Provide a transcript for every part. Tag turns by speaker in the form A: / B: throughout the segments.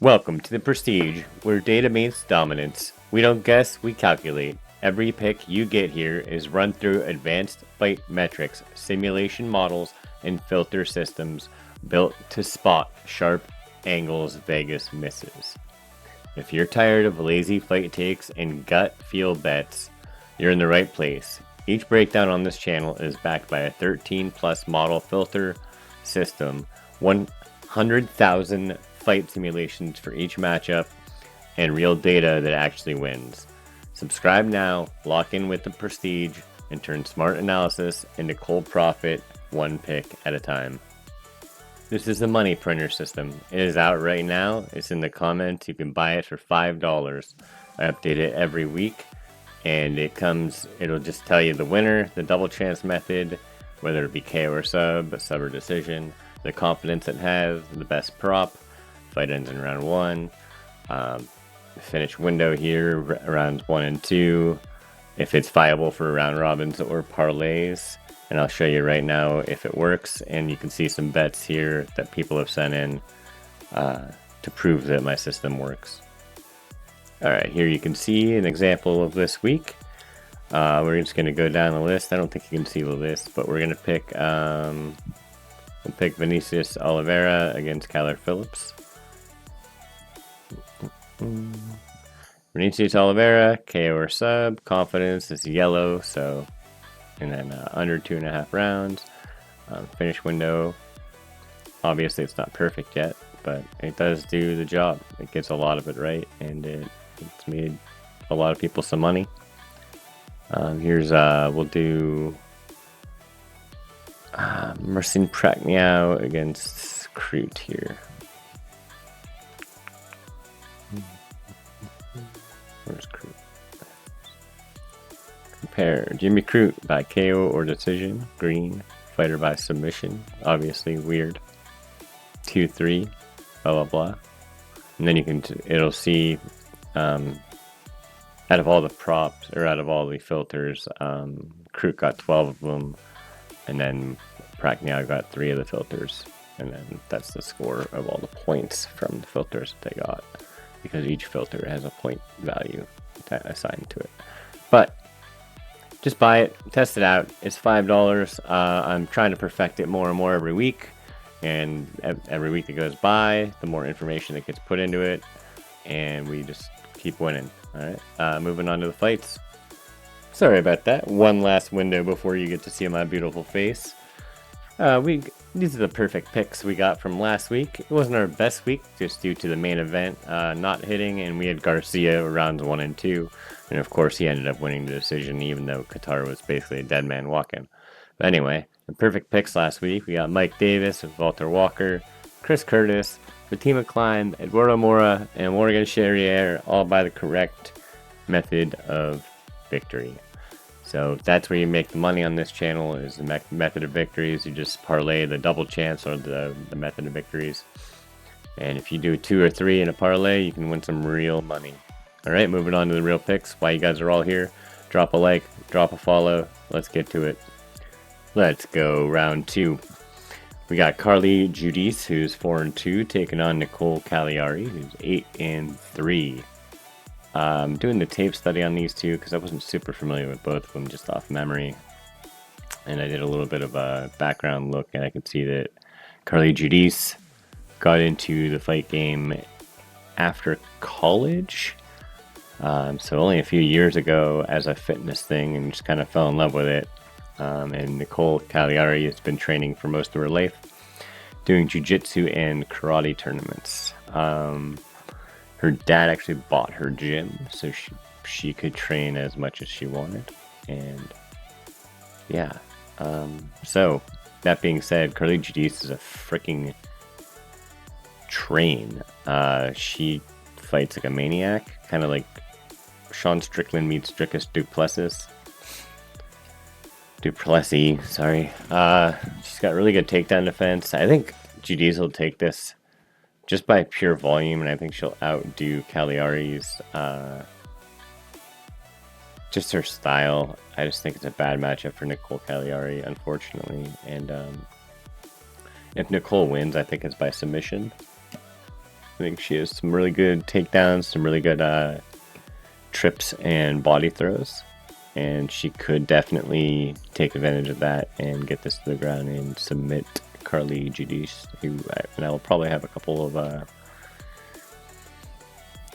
A: Welcome to the Prestige, where data means dominance. We don't guess, we calculate. Every pick you get here is run through advanced fight metrics, simulation models, and filter systems built to spot sharp angles Vegas misses. If you're tired of lazy fight takes and gut feel bets, you're in the right place. Each breakdown on this channel is backed by a 13 plus model filter system, 100,000 fight simulations for each matchup, and real data that actually wins. Subscribe now, lock in with the Prestige, and turn smart analysis into cold profit, one pick at a time. This is the money printer system. It is out right now. It's in the comments. You can buy it for $5. I update it every week, and it'll just tell you the winner, the double chance method, whether it be KO or sub or decision, the confidence it has, the best prop, fight ends in round 1, finish window here, rounds 1 and 2, if it's viable for round robins or parlays. And I'll show you right now if it works, and you can see some bets here that people have sent in to prove that my system works. Alright, here you can see an example of this week. We're just going to go down the list. I don't think you can see the list, but we're going to pick Vinicius Oliveira against Kyler Phillips. Vinicius Oliveira, KO or sub, confidence is yellow, so, and then under 2.5 rounds. Finish window, obviously it's not perfect yet, but it does do the job. It gets a lot of it right, and it's made a lot of people some money. We'll do Marcin Prachnio against Crute here. Where's Crute? Compare Jimmy Crute by KO or decision. Green. Fighter by submission. Obviously weird. 2-3. Blah blah blah. And then it'll see out of all the props, or out of all the filters, Crute got 12 of them, and then Prachnio got 3 of the filters, and then that's the score of all the points from the filters that they got, because each filter has a point value assigned to it. But just buy it, test it out. It's $5. I'm trying to perfect it more and more every week, and every week that goes by, the more information that gets put into it, and we just keep winning. Alright, moving on to the fights. Sorry about that. One last window before you get to see my beautiful face. These are the perfect picks we got from last week. It wasn't our best week, just due to the main event not hitting, and we had Garcia rounds 1 and 2, and of course he ended up winning the decision, even though Qatar was basically a dead man walking. But anyway, the perfect picks last week, we got Mike Davis, Walter Walker, Chris Curtis, Fatima Klein, Eduardo Mora, and Morgan Charrier, all by the correct method of victory. So that's where you make the money on this channel, is the method of victories. You just parlay the double chance or the method of victories. And if you do 2 or 3 in a parlay, you can win some real money. Alright, moving on to the real picks. While you guys are all here, drop a like, drop a follow. Let's get to it. Let's go round 2. We got Carly Judice, who's 4 and 2, taking on Nicole Cagliari, who's 8 and 3. I'm doing the tape study on these two because I wasn't super familiar with both of them just off memory. And I did a little bit of a background look, and I could see that Carly Judice got into the fight game after college. So only a few years ago as a fitness thing, and just kind of fell in love with it. And Nicole Cagliari has been training for most of her life, doing jiu-jitsu and karate tournaments. Her dad actually bought her gym, so she could train as much as she wanted. And yeah, so that being said, Carly Judice is a freaking train. She fights like a maniac, kind of like Sean Strickland meets Dricus Duplessis. Sorry. She's got really good takedown defense. I think Judice will take this just by pure volume, and I think she'll outdo Cagliari's. Just her style. I just think it's a bad matchup for Nicole Cagliari, unfortunately. And if Nicole wins, I think it's by submission. think she has some really good takedowns, some really good trips and body throws. And she could definitely take advantage of that and get this to the ground and submit Carly Giudice, and I will probably have a couple of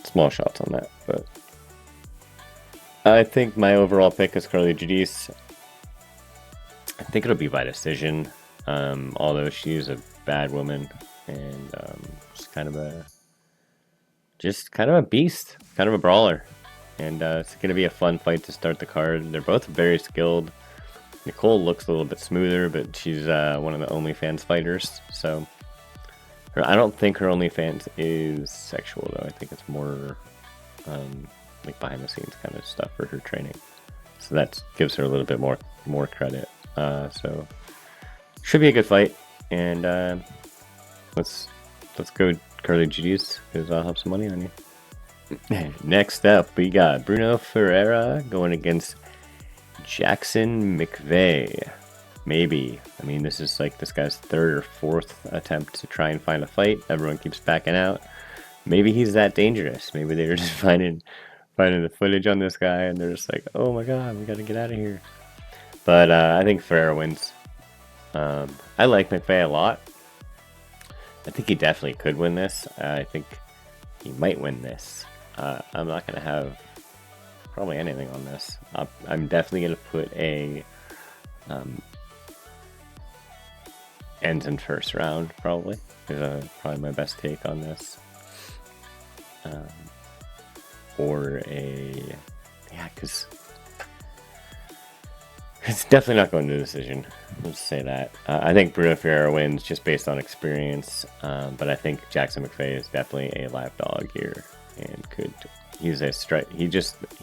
A: small shots on that. But I think my overall pick is Carly Giudice. I think it'll be by decision, although she's a bad woman and just kind of a beast, kind of a brawler. And it's going to be a fun fight to start the card. They're both very skilled. Nicole looks a little bit smoother, but she's one of the OnlyFans fighters. So I don't think her OnlyFans is sexual, though. I think it's more like behind the scenes kind of stuff for her training. So that gives her a little bit more credit. So should be a good fight. And let's go Carly Giudice, because I'll have some money on you. Next up, we got Bruno Ferreira going against Jackson McVeigh. Maybe. I mean, this is like this guy's third or fourth attempt to try and find a fight. Everyone keeps backing out. Maybe he's that dangerous. Maybe they're just finding the footage on this guy, and they're just like, oh my god, we gotta get out of here. But I think Ferreira wins. I like McVeigh a lot. I think he definitely could win this. I think he might win this. I'm not going to have probably anything on this. I'm definitely going to put a ends in first round, probably. Is probably my best take on this. Or because it's definitely not going to decision. Let's say that. I think Bruno Ferreira wins just based on experience, but I think Jackson McVeigh is definitely a live dog here and could use a strike. He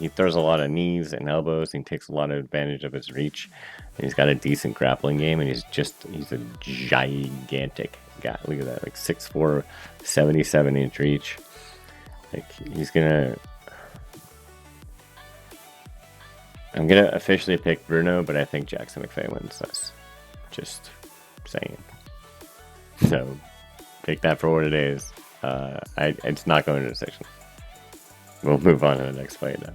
A: throws a lot of knees and elbows, and he takes a lot of advantage of his reach. And he's got a decent grappling game, and he's a gigantic guy. Look at that, like 6'4", 77-inch reach. Like I'm gonna officially pick Bruno, but I think Jackson McVeigh wins this. Just saying. So take that for what it is. It's not going to decision. We'll move on to the next fight now.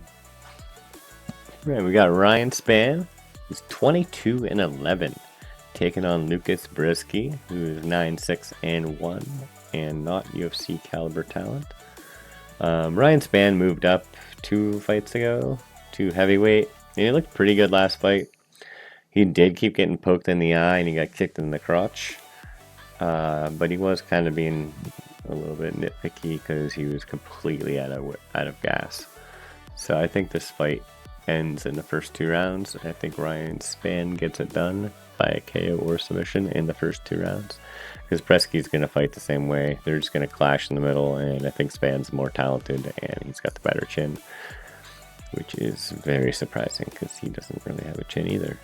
A: Right, we got Ryan Spann. He's 22-11, taking on Lucas Brzezski, who is 9-6-1 and not UFC caliber talent. Ryan Spann moved up 2 fights ago to heavyweight, and he looked pretty good last fight. He did keep getting poked in the eye, and he got kicked in the crotch. But he was kind of being a little bit nitpicky because he was completely out of gas. So I think this fight ends in the first 2 rounds. I think Ryan Spann gets it done by a KO or submission in the first 2 rounds, because Brzezski's going to fight the same way. They're just going to clash in the middle, and I think Spann's more talented and he's got the better chin, which is very surprising because he doesn't really have a chin either.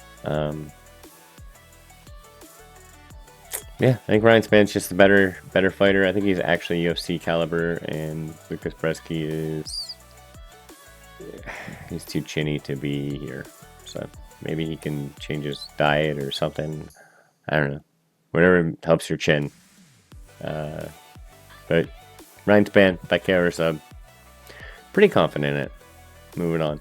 A: Yeah, I think Ryan Spann's just a better fighter. I think he's actually UFC caliber, and Lucas Brzezski he's too chinny to be here. So maybe he can change his diet or something. I don't know. Whatever helps your chin. But Ryan Spann, by KO or sub. Pretty confident in it. Moving on.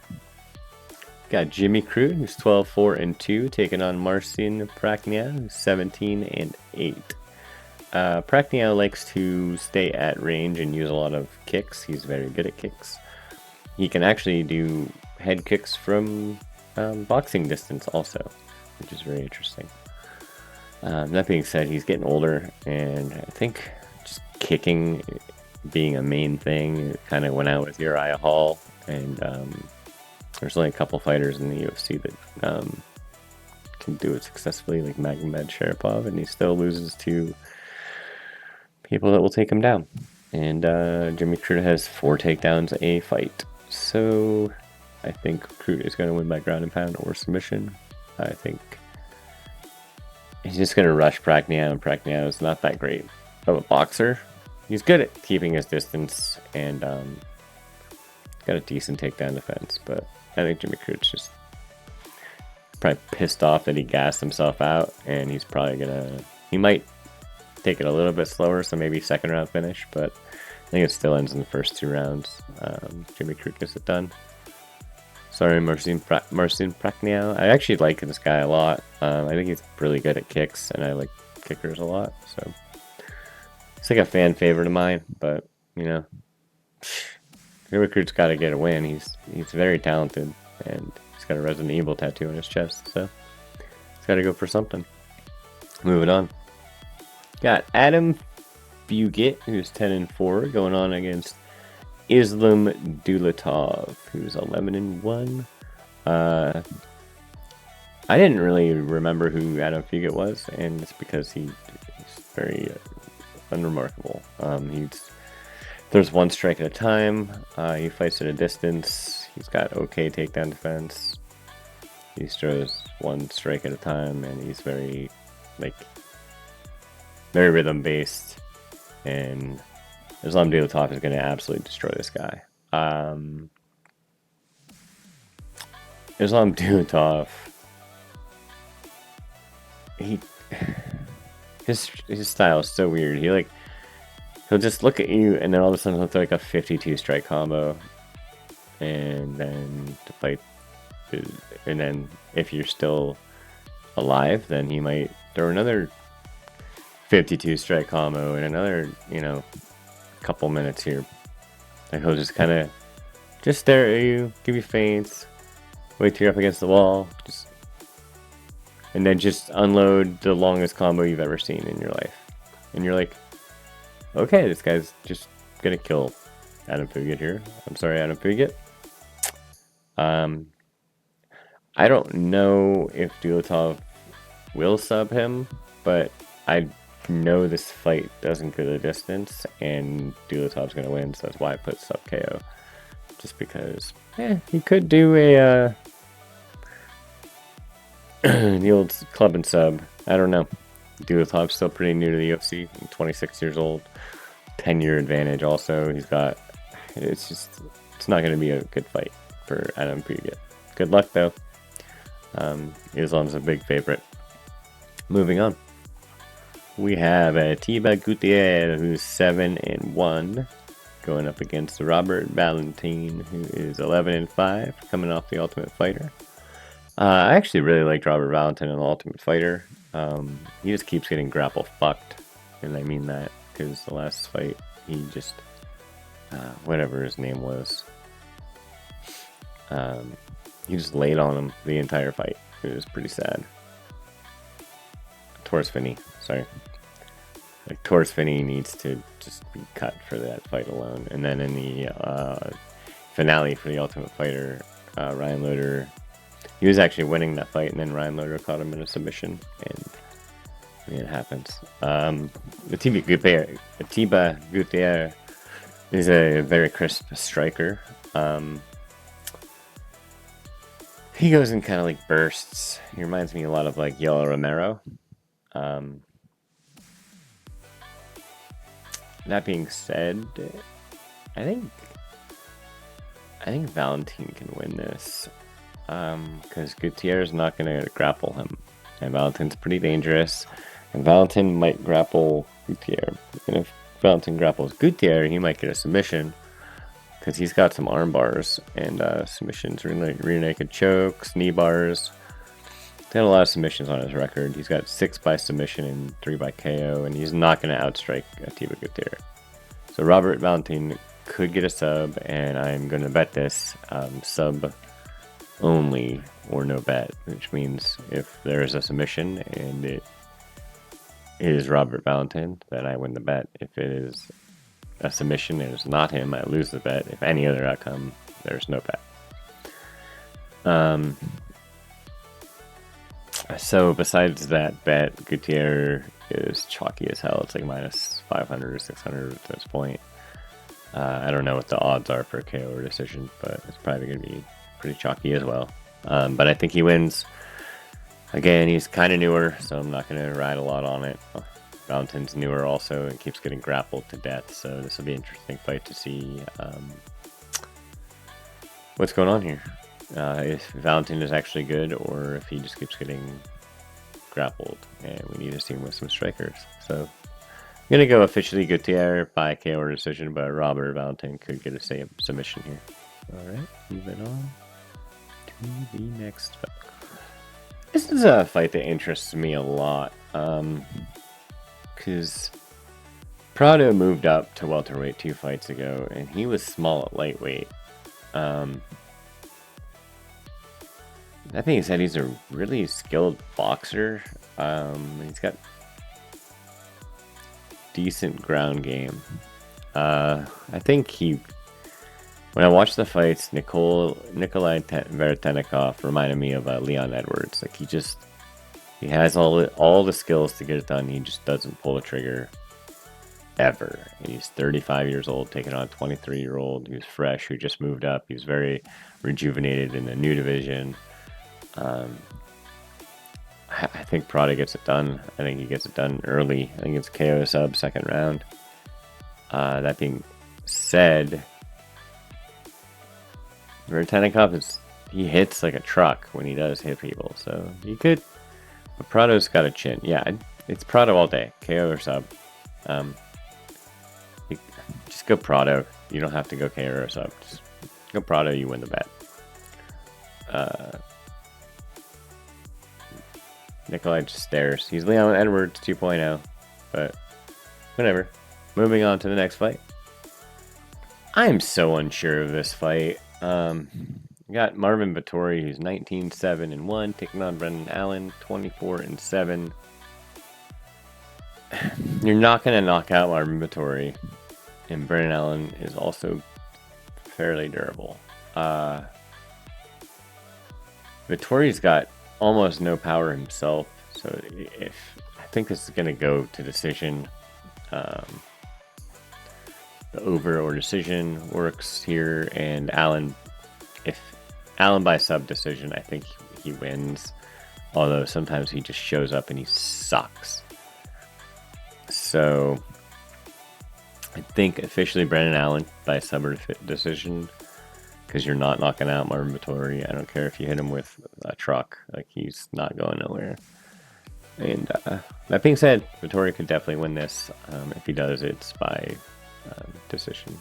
A: Got Jimmy Crute, who's 12-4-2, taking on Marcin Prachnio, who's 17-8. Prachnio likes to stay at range and use a lot of kicks. He's very good at kicks. He can actually do head kicks from boxing distance also, which is very interesting. That being said, he's getting older, and I think just kicking being a main thing, it kind of went out with Uriah Hall, and there's only a couple fighters in the UFC that can do it successfully, like Magomed Sharipov, and he still loses to people that will take him down. And Jimmy Crute has 4 takedowns a fight. So I think Crute is going to win by ground and pound or submission. I think he's just going to rush Prachnio, and Prachnio is not that great of a boxer. He's good at keeping his distance and got a decent takedown defense, but I think Jimmy Crute's just probably pissed off that he gassed himself out, and he's probably he might take it a little bit slower, so maybe second round finish, but think it still ends in the first 2 rounds. Jimmy Crute gets it done. Sorry, Marcin Prachnio. I actually like this guy a lot. I think he's really good at kicks, and I like kickers a lot. So it's like a fan favorite of mine. But you know, Jimmy Crute's got to get a win. He's very talented, and he's got a Resident Evil tattoo on his chest. So he's got to go for something. Moving on. Got Adam Fugit, who's 10-4, going on against Islam Dulatov, who's 11-1. I didn't really remember who Adam Fugit was, and it's because he's very unremarkable. There's one strike at a time. He fights at a distance. He's got okay takedown defense. He throws one strike at a time, and he's very rhythm based. And Islam Dulatov is going to absolutely destroy this guy. Islam Dulatov, his style is so weird. He'll just look at you, and then all of a sudden he'll throw like a 52 strike combo, and then to fight, and then if you're still alive, then he might throw another 52 strike combo in another, couple minutes here. Like he'll just kind of just stare at you, give you feints, wait till you're up against the wall, and then just unload the longest combo you've ever seen in your life. And you're like, okay, this guy's just gonna kill Adam Fugit here. I'm sorry, Adam Fugit. I don't know if Dulatov will sub him, but I know this fight doesn't go the distance, and Dulatov's gonna win, so that's why I put sub KO. Just because, he could do a the old club and sub. I don't know. Dulatov's still pretty new to the UFC. 26 years old, 10-year advantage. Also, it's not gonna be a good fight for Adam Fugit. Good luck though. Islam's a big favorite. Moving on. We have Tiba Gutierrez, who's 7-1, going up against Robert Valentin, who is 11-5, coming off the Ultimate Fighter. I actually really liked Robert Valentin in the Ultimate Fighter. He just keeps getting grapple fucked, and I mean that because the last fight he just whatever his name was, he just laid on him the entire fight. It was pretty sad. Torres Finney, sorry. Like Torres Finney needs to just be cut for that fight alone. And then in the finale for the Ultimate Fighter, Ryan Loder, he was actually winning that fight, and then Ryan Loder caught him in a submission, and it happens. Tiba Gutierrez is a very crisp striker. He goes in kind of like bursts. He reminds me a lot of like Yoel Romero. That being said, I think Valentin can win this, because Gutierrez is not going to grapple him, and Valentin's pretty dangerous, and Valentin might grapple Gutierrez, and if Valentin grapples Gutierrez, he might get a submission, because he's got some arm bars, and submissions, rear naked chokes, knee bars. He had a lot of submissions on his record. He's got 6 by submission and 3 by KO, and he's not going to outstrike Tiba Gutierrez. So Robert Valentin could get a sub, and I'm going to bet this sub only or no bet, which means if there is a submission and it is Robert Valentin, then I win the bet. If it is a submission and it's not him, I lose the bet. If any other outcome, there's no bet. So besides that bet, Gutierrez is chalky as hell. It's like minus 500 or 600 at this point. I don't know what the odds are for a KO or decision, but it's probably going to be pretty chalky as well. But I think he wins. Again, he's kind of newer, so I'm not going to ride a lot on it. Valentin's newer also and keeps getting grappled to death, so this will be an interesting fight to see what's going on here. If Valentin is actually good, or if he just keeps getting grappled, and we need to see him with some strikers. So Gonna go officially Gutierrez by KO or decision, but Robert Valentin could get a submission here. Alright, moving on to the next fight. This is a fight that interests me a lot, because Prado moved up to welterweight 2 fights ago, and he was small at lightweight. That being said, he's a really skilled boxer. He's got decent ground game. I think when I watched the fights, Nikolai Veretennikov reminded me of Leon Edwards. Like he has all the skills to get it done. He just doesn't pull the trigger ever. And he's 35 years old, taking on a 23-year-old who's fresh, who just moved up. He's very rejuvenated in the new division. I think Prada gets it done. I think he gets it done early. I think it's KO sub second round. That being said, Veretennikov he hits like a truck when he does hit people, so you could. But Prado's got a chin. Yeah, it's Prado all day. KO or sub. Just go Prado. You don't have to go KO or sub. Just go Prado. You win the bet. Nikolai just stares. He's Leon Edwards 2.0, but whatever. Moving on to the next fight. I'm so unsure of this fight. We got Marvin Vettori, who's 19-7-1, taking on Brendan Allen, 24-7. You're not going to knock out Marvin Vettori, and Brendan Allen is also fairly durable. Vittori's got almost no power himself, so I think this is going to go to decision. The over or decision works here, and if Allen by sub decision, I think he wins, although sometimes he just shows up and he sucks. So I think officially Brendan Allen by sub or decision, because you're not knocking out Marvin Vettori. I don't care if you hit him with a truck, like he's not going nowhere. And that being said, Vettori could definitely win this. If he does, it's by decision.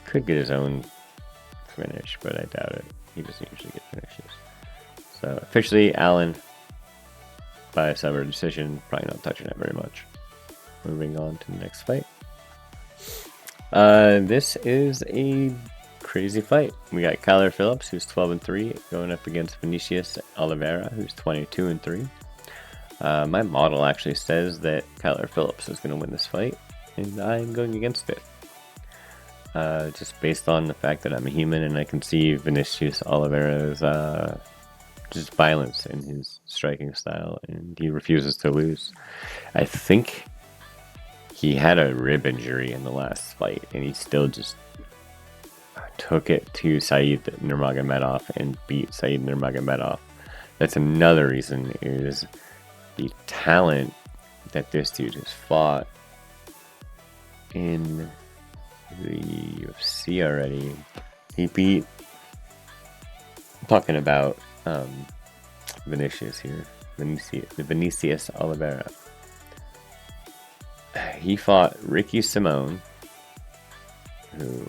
A: Could get his own finish, but I doubt it. He doesn't usually get finishes. So officially Allen by a sub or decision. Probably not touching it very much. Moving on to the next fight. This is a crazy fight. We got Kyler Phillips, who's 12-3, going up against Vinicius Oliveira, who's 22-3. My model actually says that Kyler Phillips is going to win this fight, and I'm going against it. Just based on the fact that I'm a human and I can see Vinicius Oliveira's just violence in his striking style, and he refuses to lose. I think he had a rib injury in the last fight, and he still just took it to Said Nurmagomedov and beat Said Nurmagomedov. That's another reason is the talent that this dude has fought in the UFC already. He beat, I'm talking about Vinicius here, Vinicius Oliveira. He fought Ricky Simone, who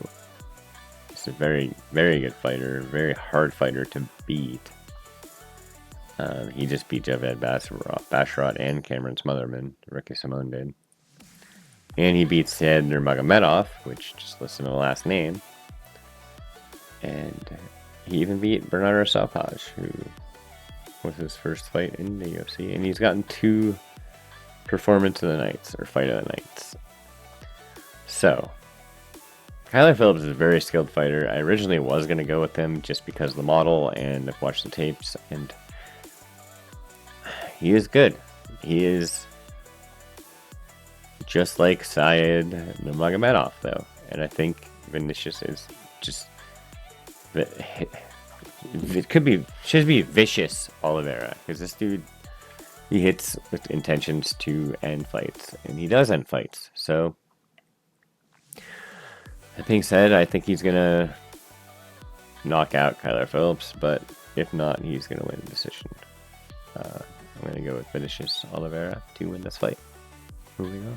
A: is a very, very good fighter, very hard fighter to beat. He just beat Javed Basharat and Cameron Smotherman. Ricky Simone did. And he beat Said Nurmagomedov, which just listen to the last name. And he even beat Bernardo Salpaj, who was his first fight in the UFC. And he's gotten 2 performance of the nights, or fight of the nights. So, Kyler Phillips is a very skilled fighter. I originally was going to go with him just because of the model, and I've watched the tapes, and he is good. He is just like Said Nurmagomedov, though. And I think Vinicius is just... It should be Vicious Oliveira, because this dude, he hits with intentions to end fights, and he does end fights. So, that being said, I think he's going to knock out Kyler Phillips, but if not, he's going to win the decision. I'm going to go with Vinicius Oliveira to win this fight. Moving on.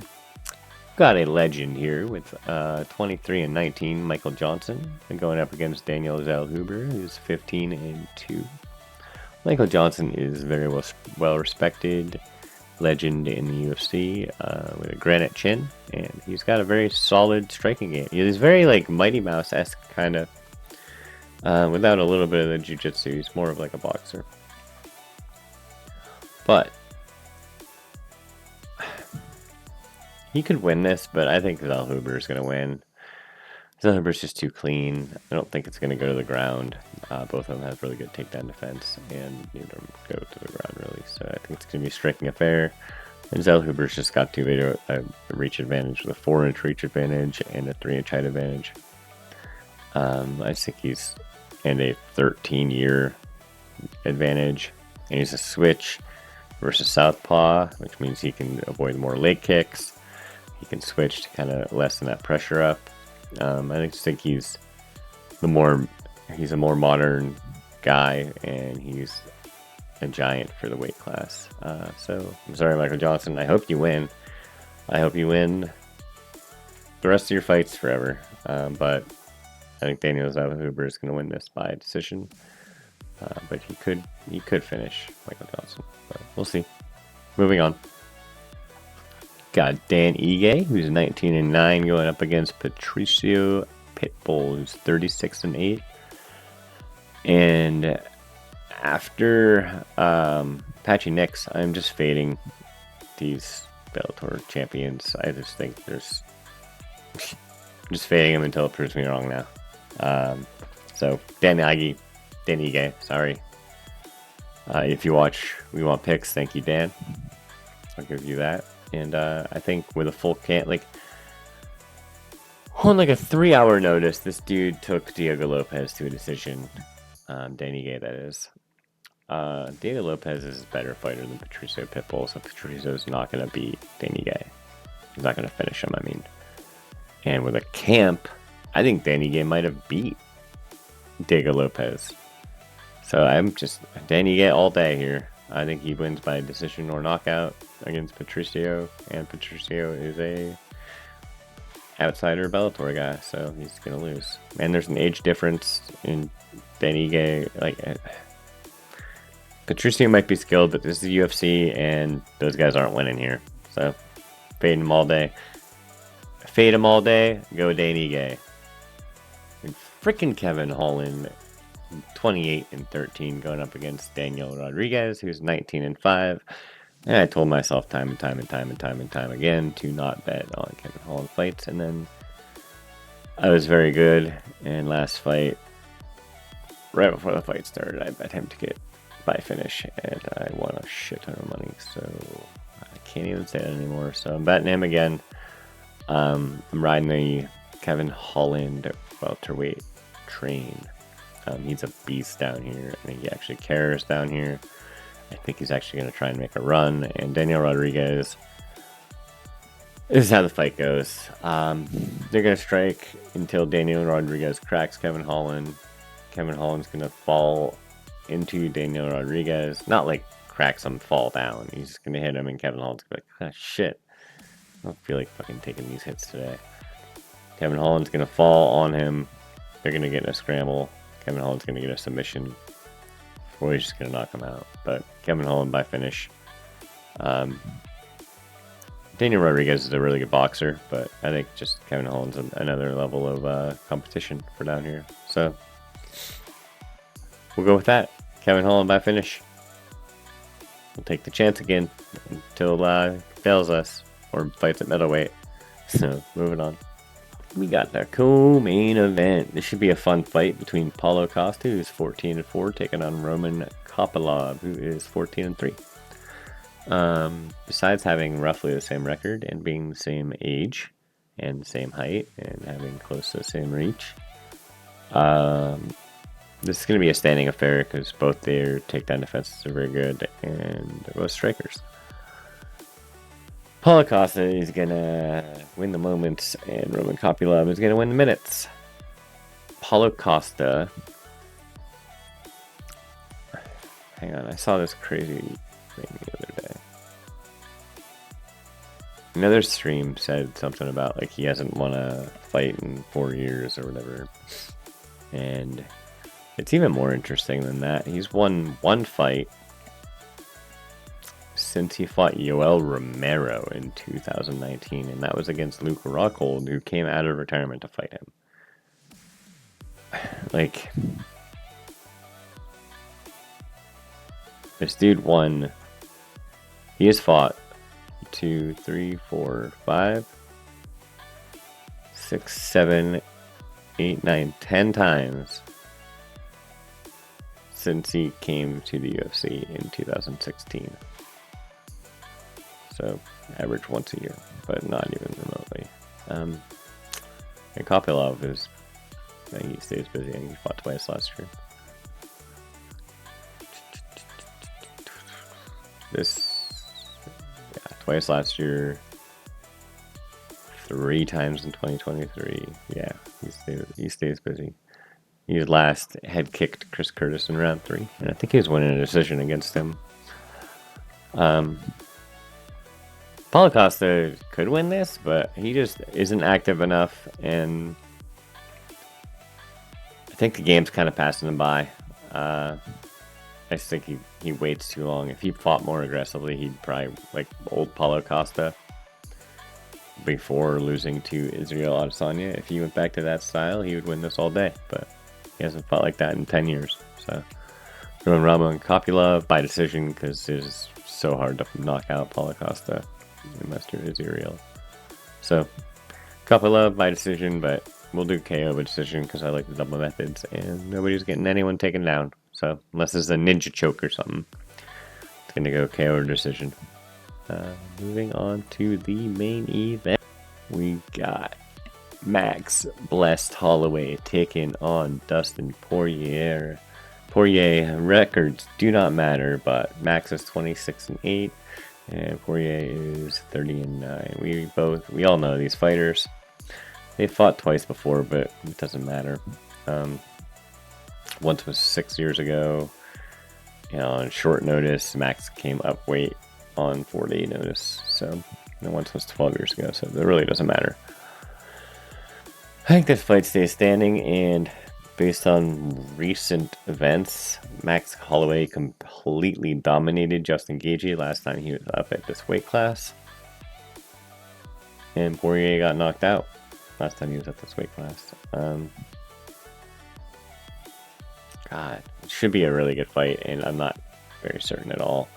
A: Got a legend here with 23-19, Michael Johnson, and going up against Daniel Zellhuber, who's 15-2. Michael Johnson is very well respected legend in the UFC with a granite chin, and he's got a very solid striking game. He's very like Mighty Mouse-esque kind of, without a little bit of the jiu-jitsu. He's more of like a boxer. But he could win this, but I think Zellhuber is going to win. Zellhuber's just too clean. I don't think it's going to go to the ground. Both of them have really good takedown defense, and neither of them go to the ground really. So I think it's going to be a striking affair. And Zellhuber's just got too big a reach advantage with a 4-inch reach advantage and a 3-inch height advantage. I think he's in a 13-year advantage, and he's a switch versus southpaw, which means he can avoid more leg kicks. He can switch to kind of lessen that pressure up. I just think he's a more modern guy, and he's a giant for the weight class. So I'm sorry, Michael Johnson. I hope you win. I hope you win the rest of your fights forever. But I think Daniel Zellhuber is going to win this by decision. But he could finish Michael Johnson. But we'll see. Moving on. Got Dan Ige, who's 19-9, going up against Patricio Pitbull, who's 36-8. And after Patchy Nicks, I'm just fading these Bellator champions. I just think I'm just fading them until it proves me wrong now. So Dan Ige, sorry. If you watch We Want Picks, thank you, Dan. I'll give you that. And I think with a full on like a 3-hour notice, this dude took Diego Lopez to a decision. Danny Gay, that is. Diego Lopez is a better fighter than Patricio Pitbull, so Patricio's not going to beat Danny Gay. He's not going to finish him, I mean. And with a camp, I think Danny Gay might have beat Diego Lopez. So I'm just Danny Gay all day here. I think he wins by decision or knockout against Patricio, and Patricio is a outsider Bellator guy, so he's gonna lose. And there's an age difference in Danny Gay. Like Patricio might be skilled, but this is the UFC, and those guys aren't winning here. So fade him all day. Fade him all day. Go Danny Gay. And freaking Kevin Holland. 28-13 going up against Daniel Rodriguez, who's 19-5. And I told myself time and time again to not bet on Kevin Holland fights. And then I was very good. And last fight, right before the fight started, I bet him to get by finish, and I won a shit ton of money. So I can't even say it anymore. So I'm betting him again. I'm riding the Kevin Holland welterweight train. He's a beast down here. I think he actually cares down here. I think he's actually going to try and make a run. And Daniel Rodriguez, this is how the fight goes. They're going to strike until Daniel Rodriguez cracks Kevin Holland. Kevin Holland's going to fall into Daniel Rodriguez. Not like cracks him, fall down. He's just going to hit him, and Kevin Holland's going to be like, oh, shit. I don't feel like fucking taking these hits today. Kevin Holland's going to fall on him. They're going to get in a scramble. Kevin Holland's going to get a submission, or he's just going to knock him out. But Kevin Holland by finish. Daniel Rodriguez is a really good boxer, but I think just Kevin Holland's another level of competition for down here. So we'll go with that. Kevin Holland by finish. We'll take the chance again until fails us or fights at middleweight. So moving on. We got the co-main event. This should be a fun fight between Paulo Costa, who's 14-4, taking on Roman Kopylov, who is 14-3. Besides having roughly the same record and being the same age and the same height and having close to the same reach, this is going to be a standing affair because both their takedown defenses are very good and they're both strikers. Paulo Costa is going to win the moments, and Roman Kopylov is going to win the minutes. Paulo Costa... Hang on, I saw this crazy thing the other day. Another stream said something about like he hasn't won a fight in 4 years or whatever. And it's even more interesting than that. He's won one fight since he fought Yoel Romero in 2019, and that was against Luke Rockhold, who came out of retirement to fight him. Like, this dude won. He has fought 2, 3, 4, 5, 6, 7, 8, 9, 10 times since he came to the UFC in 2016. So, average once a year, but not even remotely. And Kopylov is, he stays busy. I think he fought twice last year. Twice last year, 3 times in 2023. Yeah, he stays busy. He last head kicked Chris Curtis in round 3, and I think he was winning a decision against him. Paulo Costa could win this, but he just isn't active enough, and I think the game's kind of passing him by. I just think he waits too long. If he fought more aggressively, he'd probably, like old Paulo Costa before losing to Israel Adesanya, if he went back to that style, he would win this all day, but he hasn't fought like that in 10 years. So, going Ramon Kopylov by decision, because it is so hard to knock out Paulo Costa unless you're Israel. So, Kopylov by decision, but we'll do KO by decision because I like the double methods, and nobody's getting anyone taken down. So, unless it's a ninja choke or something, it's going to go KO or decision. Moving on to the main event, we got Max Blessed Holloway taking on Dustin Poirier. Poirier records do not matter, but Max is 26-8, and Poirier is 30-9. We all know these fighters. They fought twice before, but it doesn't matter. Once was 6 years ago. On short notice, Max came up weight on 4-day notice. So, once was 12 years ago, so it really doesn't matter. I think this fight stays standing, and based on recent events, Max Holloway completely dominated Justin Gaethje last time he was up at this weight class. And Poirier got knocked out last time he was at this weight class. God, it should be a really good fight, and I'm not very certain at all.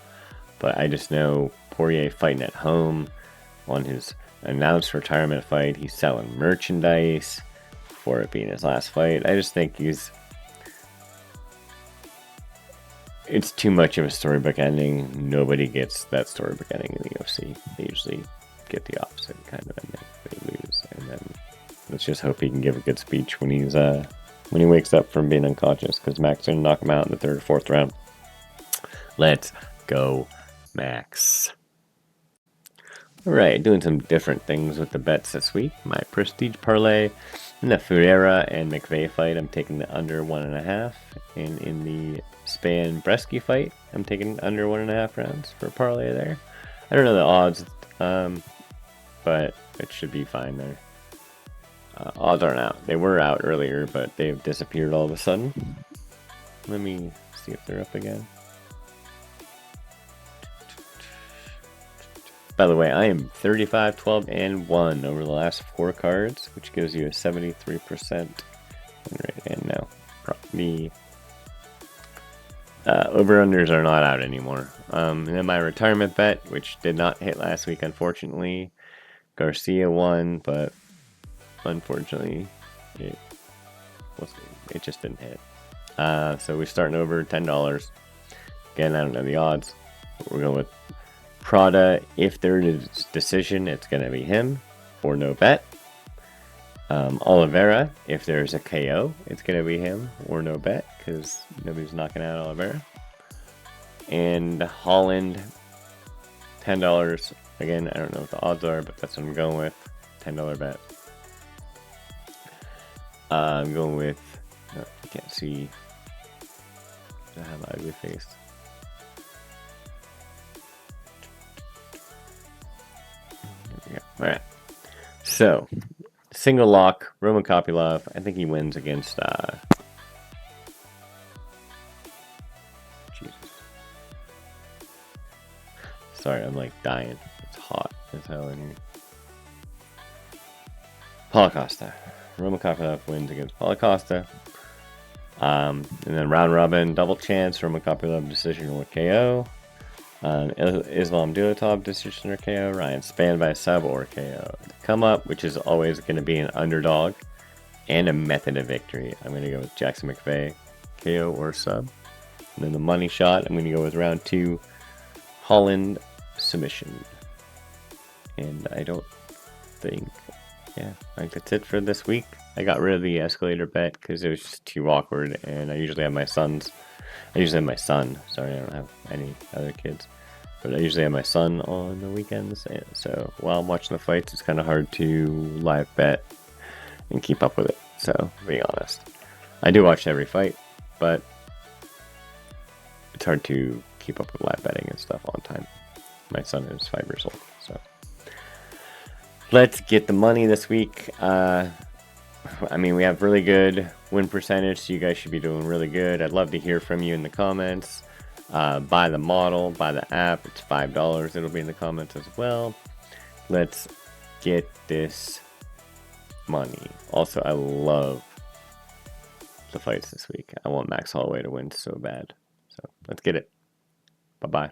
A: But I just know Poirier fighting at home on his announced retirement fight. He's selling merchandise for it being his last fight. I just think it's too much of a storybook ending. Nobody gets that storybook ending in the UFC. They usually get the opposite kind of ending. They lose, and then let's just hope he can give a good speech when he wakes up from being unconscious, because Max is going to knock him out in the 3rd or 4th round. Let's go, Max. Alright, doing some different things with the bets this week. My Prestige Parlay in the Ferreira and McVeigh fight, I'm taking the under 1.5. And in the Span Bresky fight, I'm taking under 1.5 rounds for Parlay there. I don't know the odds, but it should be fine there. Odds aren't out. They were out earlier, but they've disappeared all of a sudden. Let me see if they're up again. By the way, I am 35, 12, and 1 over the last 4 cards, which gives you a 73% win rate. And no, the over-unders are not out anymore. And then my retirement bet, which did not hit last week, unfortunately. Garcia won, but unfortunately, it just didn't hit. So we're starting over $10. Again, I don't know the odds, but we're going with Prada. If there is decision, it's going to be him for no bet. Oliveira, if there's a KO, it's going to be him or no bet, because nobody's knocking out Oliveira. And Holland, $10. Again, I don't know what the odds are, but that's what I'm going with. $10 bet. I'm going with, you can't see, I have an ugly face. There we Alright. So, single lock, Roman Kopylov. I think he wins against, Jesus. Sorry, I'm like dying. It's hot as hell in here. Paulo Costa. Roman Kopylov wins against Paulo Costa. And then round robin, double chance, Roman Kopylov decision or KO. Islam Dulatov decision or KO. Ryan Spann by sub or KO. Come up, which is always going to be an underdog and a method of victory. I'm going to go with Jackson McVeigh, KO or sub. And then the money shot, I'm going to go with round 2, Holland submission. And I don't think, yeah, I think that's it for this week. I got rid of the escalator bet because it was just too awkward, and I usually have my son. Sorry, I don't have any other kids. But I usually have my son on the weekends, and so while I'm watching the fights, it's kind of hard to live bet and keep up with it. So, to be honest, I do watch every fight, but it's hard to keep up with live betting and stuff on time. My son is 5 years old, so let's get the money this week. I mean, we have really good win percentage, so you guys should be doing really good. I'd love to hear from you in the comments. Buy the model, buy the app. It's $5. It'll be in the comments as well. Let's get this money. Also, I love the fights this week. I want Max Holloway to win so bad. So let's get it. Bye-bye.